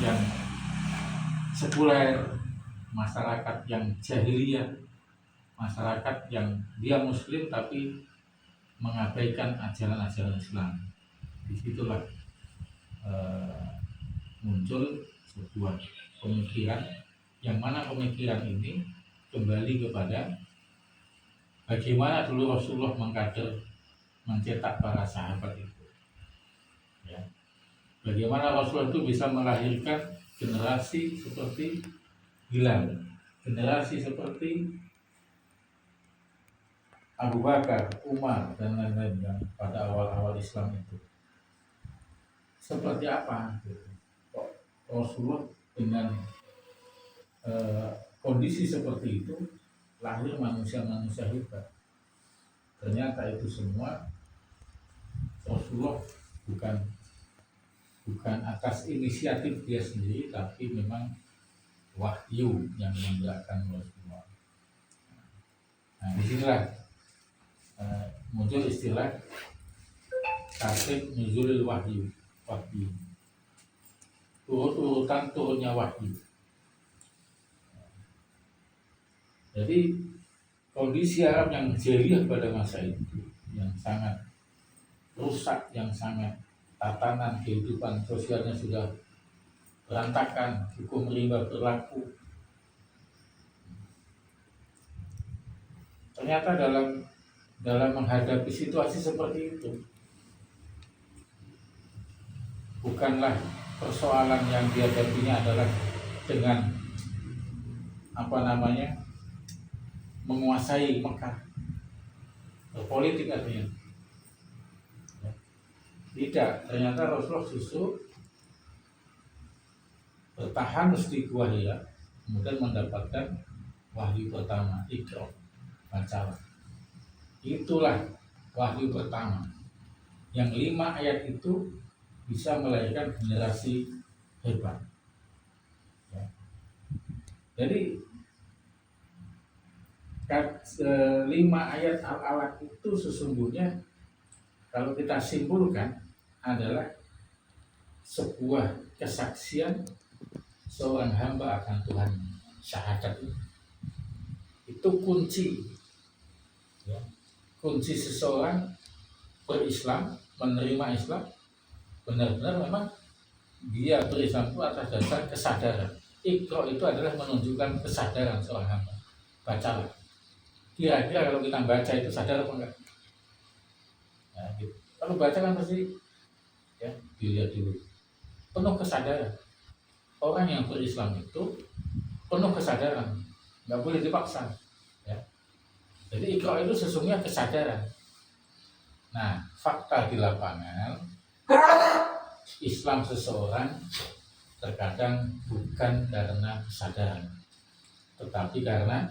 yang sekuler, masyarakat yang jahiliyah, masyarakat yang dia muslim tapi mengabaikan ajaran-ajaran Islam. Disitulah muncul sebuah pemikiran, yang mana pemikiran ini kembali kepada bagaimana dulu Rasulullah mencetak para sahabat itu, ya. Bagaimana Rasulullah itu bisa melahirkan generasi seperti Bilal, generasi seperti Abu Bakar, Umar, dan lain-lain yang pada awal-awal Islam itu. Seperti apa? Kok Rasulullah dengan kondisi seperti itu lahir manusia-manusia hebat? Ternyata itu semua Rasulullah bukan atas inisiatif dia sendiri, tapi memang wahyu yang menggerakkan Rasulullah. Nah, disinilah muncul istilah tartib nuzulil wahyu, urut-urutan turunnya wahyu. Jadi kondisi Arab yang jahiliyah pada masa itu, yang sangat rusak, yang sangat tatanan kehidupan sosialnya sudah berantakan, hukum riba berlaku. Ternyata dalam menghadapi situasi seperti itu, bukanlah persoalan yang dihadapinya adalah dengan menguasai Mekah, berpolitik artinya. Tidak, ternyata Rasulullah justru bertahan di Gua Hira, kemudian mendapatkan wahyu pertama, Iqra, bacalah. Itulah wahyu pertama, yang 5 ayat itu bisa melahirkan generasi hebat, ya. Jadi 5 ayat Al-Alaq itu sesungguhnya kalau kita simpulkan adalah sebuah kesaksian seorang hamba akan Tuhan. Syahadat itu kunci, ya. Kunci seseorang berislam, menerima Islam, benar-benar memang dia berislam itu atas dasar kesadaran. Iqra itu adalah menunjukkan kesadaran seorang hamba. Bacalah. Kira-kira kalau kita baca itu sadar apa enggak? Nah, gitu. Kalau baca kan pasti, ya, dilihat dulu penuh kesadaran. Orang yang berislam itu penuh kesadaran, nggak boleh dipaksa, ya. Jadi Iqra itu sesungguhnya kesadaran. Nah, fakta di lapangan, Islam seseorang terkadang bukan karena kesadaran, tetapi karena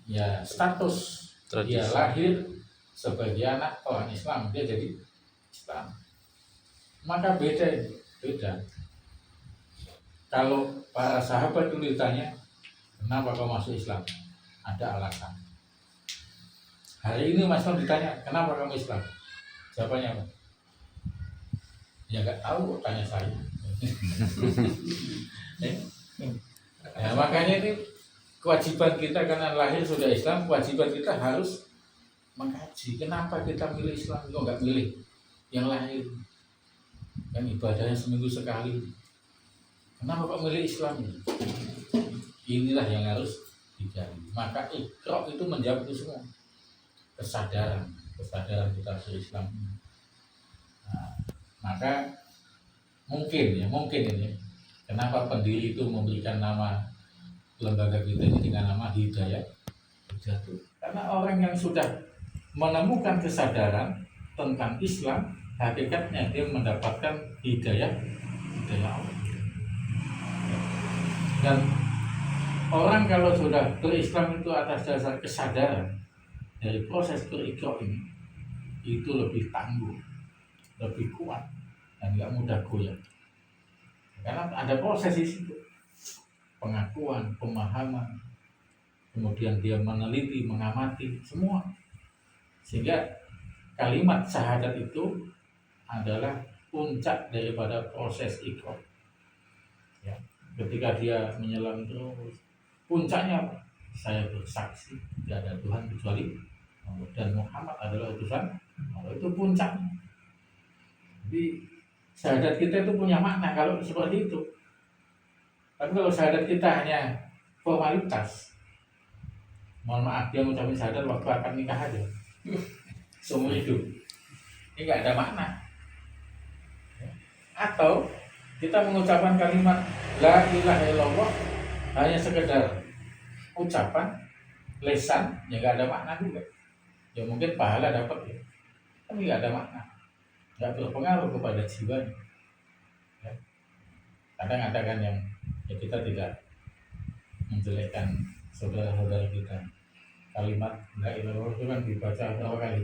ya status. Dia lahir sebagai anak orang Islam, dia jadi Islam. Maka beda. Kalau para sahabat dulu ditanya, kenapa kau masuk Islam? Ada alasan. Hari ini Mas Islam ditanya, kenapa kamu Islam? Jawabannya apa? Ya nggak tahu, tanya saya. Ya, makanya ini kewajiban kita karena lahir sudah Islam, kewajiban kita harus mengkaji kenapa kita milih Islam, kok nggak milih yang lain? Kan ibadahnya seminggu sekali. Kenapa kok milih Islam? Inilah yang harus dicari. Maka Iqra itu menjawab itu semua. Kesadaran kita berislam. Nah, maka mungkin ini kenapa pendiri itu memberikan nama lembaga kita ini dengan nama Hidayah Jatuh. Karena orang yang sudah menemukan kesadaran tentang Islam, hakikatnya dia mendapatkan hidayah Allah. Dan orang kalau sudah berislam itu atas dasar kesadaran dari proses beriqra ini, itu lebih tangguh, lebih kuat, dan nggak mudah goyah. Karena ada proses di situ, pengakuan, pemahaman, kemudian dia meneliti, mengamati semua, sehingga kalimat syahadat itu adalah puncak daripada proses iqra. ketika dia menyelam terus, puncaknya apa? Saya bersaksi tidak ada Tuhan kecuali Allah dan Muhammad adalah utusan Allah. Itu puncaknya. Jadi syahadat kita itu punya makna kalau seperti itu. Tapi kalau syahadat kita hanya formalitas, mohon maaf dia mengucapkan syahadat waktu akan nikah aja, seumur hidup, ini nggak ada makna. Atau kita mengucapkan kalimat la ilaha illallah hanya sekedar ucapan lesan, ya nggak ada makna juga. Ya mungkin pahala dapat ya, tapi nggak ada makna, nggak berpengaruh kepada jiwa. Ya. Kadang ada kan yang ya kita tidak menjelekkan saudara-saudara kita. Kalimat la ilaha illallah itu kan dibaca berapa kali?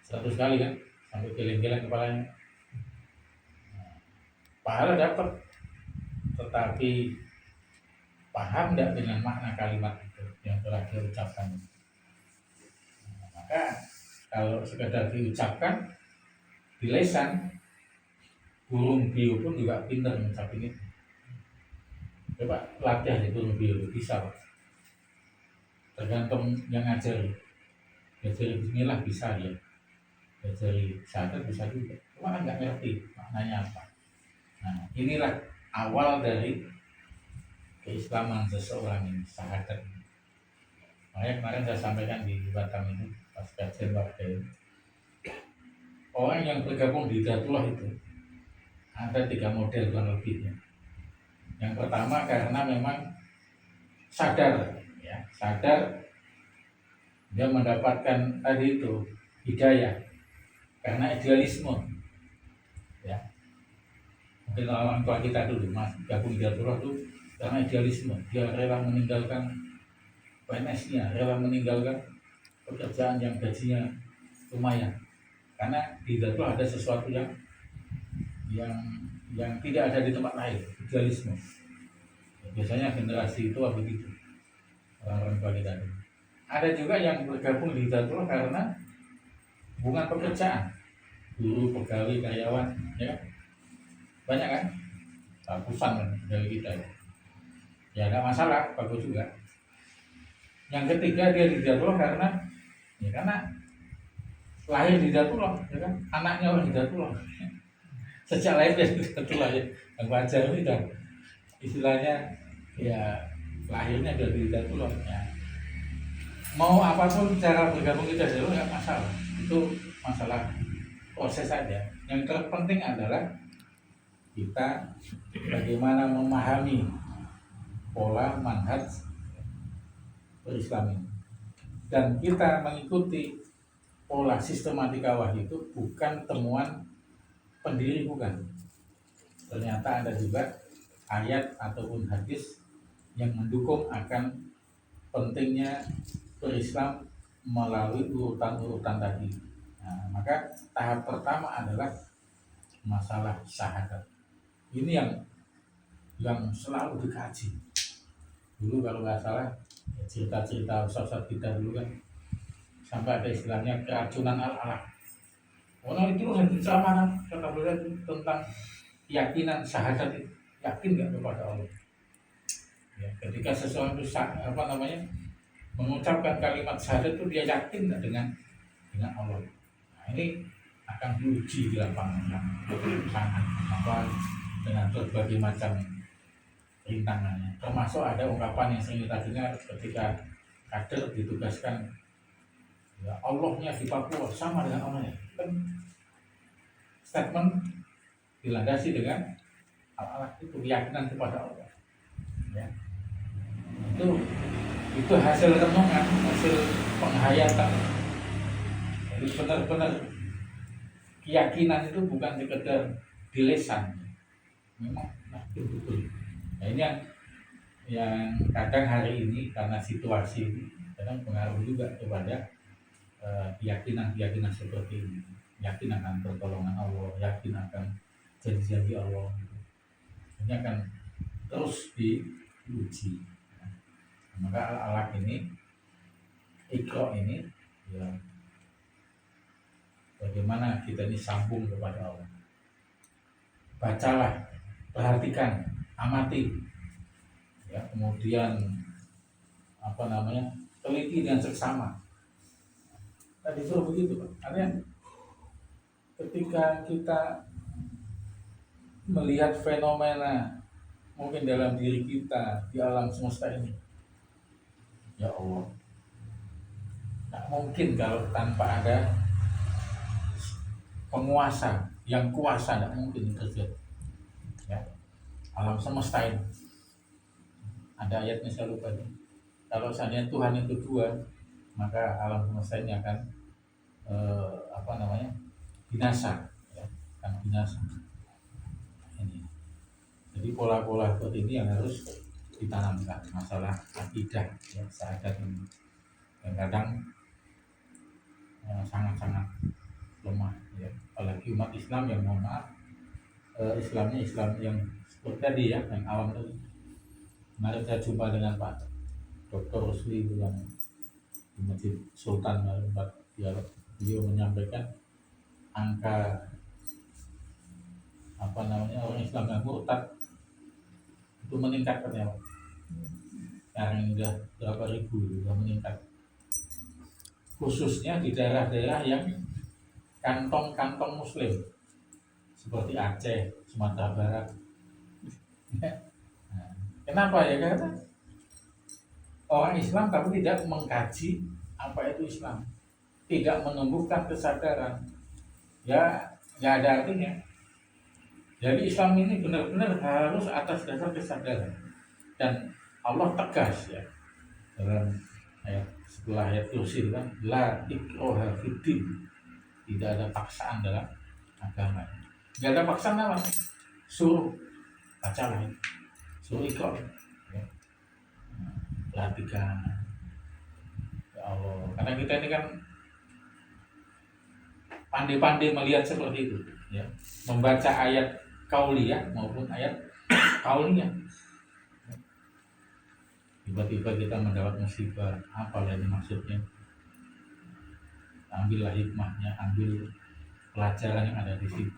100 kali kan, sampai geleng-geleng kepalanya. Pahala dapat, tetapi paham tidak dengan makna kalimat itu yang telah diucapkan. Maka kalau sekedar diucapkan di lesan, burung bio pun juga pintar mengucapkan itu. Coba latih di burung bio itu bisa, Pak. Tergantung yang ngajari. Ngajari bismillah bisa dia, ngajari syahadat bisa juga. Cuma kan nggak ngerti maknanya apa. Nah, inilah awal dari keislaman seseorang ini, syahadat. Makanya kemarin saya sampaikan di Batam ini pas kajian warga ini, orang yang bergabung di Hidayatullah itu ada 3 model kurang lebihnya. Yang pertama karena memang sadar, ya, sadar dia mendapatkan tadi itu hidayah karena idealisme, ya. Mungkin orang tua kita dulu mas gabung Hidayatullah itu karena idealisme, dia rela meninggalkan PNS-nya, rela meninggalkan pekerjaan yang gajinya lumayan, karena di Hidayatullah ada sesuatu yang tidak ada di tempat lain, idealisme. Biasanya generasi itu begitu, orang-orang tua kita dulu. Ada juga yang bergabung di Hidayatullah karena hubungan pekerjaan, guru, pegawai, karyawan, ya kan? Banyak kan? Ratusan kan dari kita ya. Ya nggak masalah, bagus juga. Yang ketiga dia di Hidayatullah karena lahir di Hidayatullah, ya kan? Anaknya orang Hidayatullah. Sejak lahir dia di Hidayatullah ya. Yang wajar itu kan istilahnya ya lahirnya dari Hidayatullah ya. Mau apapun cara bergabung kita dulu nggak masalah, itu masalah proses saja. Yang terpenting adalah kita bagaimana memahami pola manhaj berislamin, dan kita mengikuti pola sistematika wahyu itu bukan temuan pendiri, bukan. Ternyata ada juga ayat ataupun hadis yang mendukung akan pentingnya berislam melalui urutan-urutan tadi. Nah, maka tahap pertama adalah masalah syahadat. Ini yang selalu dikaji. Dulu kalau nggak salah cerita-cerita ustaz kita dulu kan sampai ada istilahnya keracunan al-alaq. Orang itu harus sama kata beliau tentang keyakinan syahadat itu. Yakin nggak kepada Allah? Ya, ketika seseorang itu mengucapkan kalimat syahadat itu dia yakin nggak dengan Allah. Nah, ini akan diuji di lapangan sangat dengan berbagai macam rintangannya. Termasuk ada ungkapan yang sering kita dengar ketika kader ditugaskan, ya Allahnya di Papua sama dengan Allahnya. Kan statement dilandasi dengan al-alaq itu keyakinan kepada Allah. Ya. Itu hasil renungan, hasil penghayatan. Jadi benar-benar keyakinan itu bukan sekedar di lesan, memang betul-betul. Nah, ini yang kadang hari ini karena situasi ini kadang pengaruh juga kepada keyakinan seperti ini. Yakin akan pertolongan Allah, yakin akan janji-janji Allah. Ini akan terus diuji. Maka al-alaq ini, Iqra ini, ya, bagaimana kita ini sambung kepada Allah. Bacalah, perhatikan, amati ya, kemudian teliti dengan seksama. Tadi disuruh begitu Pak. Artinya ketika kita melihat fenomena mungkin dalam diri kita di alam semesta ini, ya Allah, tak mungkin kalau tanpa ada penguasa yang kuasa, tidak mungkin terjadi. Ya, alam semesta ini ada ayatnya, saya lupa nih. Kalau seandainya Tuhan itu dua, maka alam semesta ini akan binasa, ya, akan binasa. Ini. Jadi pola-pola seperti ini yang harus ditanamkan, masalah akidah, ya, syahadat ini. Yang kadang sangat-sangat lemah, ya. Apalagi umat Islam yang mohon maaf, Islamnya Islam yang seperti tadi ya, yang awam tadi. Kemarin saya jumpa dengan Pak Dr. Rusli itu yang di Masjid Sultan Tempat Dialog. Beliau menyampaikan angka orang Islam yang murtad itu meningkat katanya. Sekarang ini udah berapa ribu, sudah meningkat. Khususnya di daerah-daerah yang kantong-kantong Muslim seperti Aceh, Sumatera Barat. Nah, kenapa ya? Karena orang Islam tapi tidak mengkaji apa itu Islam, tidak menumbuhkan kesadaran, ya nggak ada artinya. Jadi Islam ini benar-benar harus atas dasar kesadaran, dan Allah tegas ya dalam ayat setelah ayat kursi kan, la ikraha fiddin, tidak ada paksaan dalam agama. Nggak ada paksaan apa? Suruh bacalah ini, suruh ikrar. Ya. Perhatikan, ya Allah, karena kita ini kan pandai-pandai melihat seperti itu, ya, membaca ayat kauliyah maupun ayat kauliyah. Tiba-tiba kita mendapat musibah, apalah ini maksudnya? Ambillah hikmahnya, ambil pelajaran yang ada di situ.